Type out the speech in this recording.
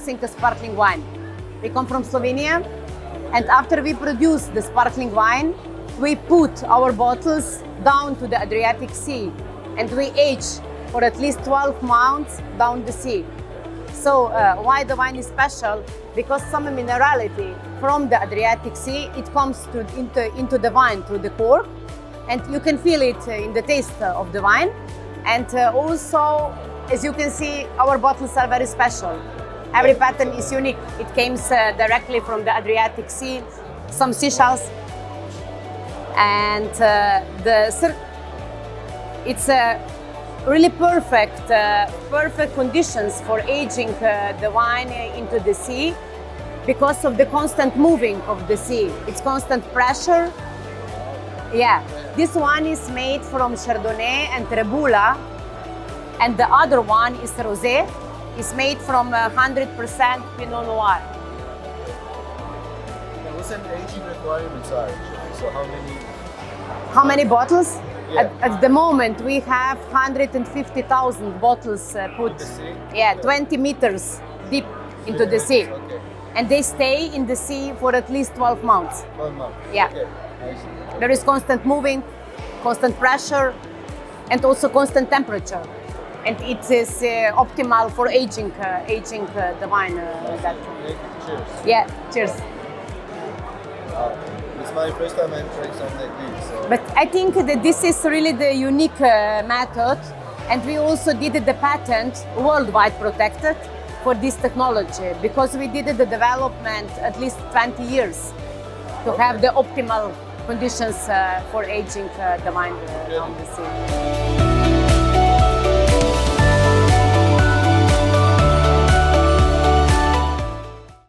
producing a sparkling wine. We come from Slovenia, and after we produce the sparkling wine, we put our bottles down to the Adriatic Sea, and we age for at least 12 months down the sea. So why the wine is special? Because some minerality from the Adriatic Sea, it comes into the wine through the cork, and you can feel it in the taste of the wine. And also, as you can see, our bottles are very special. Every pattern is unique. It comes directly from the Adriatic Sea, some seashells, and it's really perfect conditions for aging the wine into the sea because of the constant moving of the sea. It's constant pressure. Yeah, this one is made from Chardonnay and Trebula, and the other one is Rosé. It's made from 100% Pinot Noir. What's an aging requirements are? So How many bottles? Yeah. At the moment, we have 150,000 bottles put. In the sea? Yeah, 20 meters deep into the sea. Okay. And they stay in the sea for at least 12 months. 1 month. Yeah. Okay. I see. There is constant moving, constant pressure, and also constant temperature. And it is optimal for aging the wine. Cheers. Yeah, cheers. It's my first time entering something like this. So. But I think that this is really the unique method, and we also did the patent worldwide protected for this technology because we did the development at least 20 years to have the optimal conditions for aging the wine on the sea.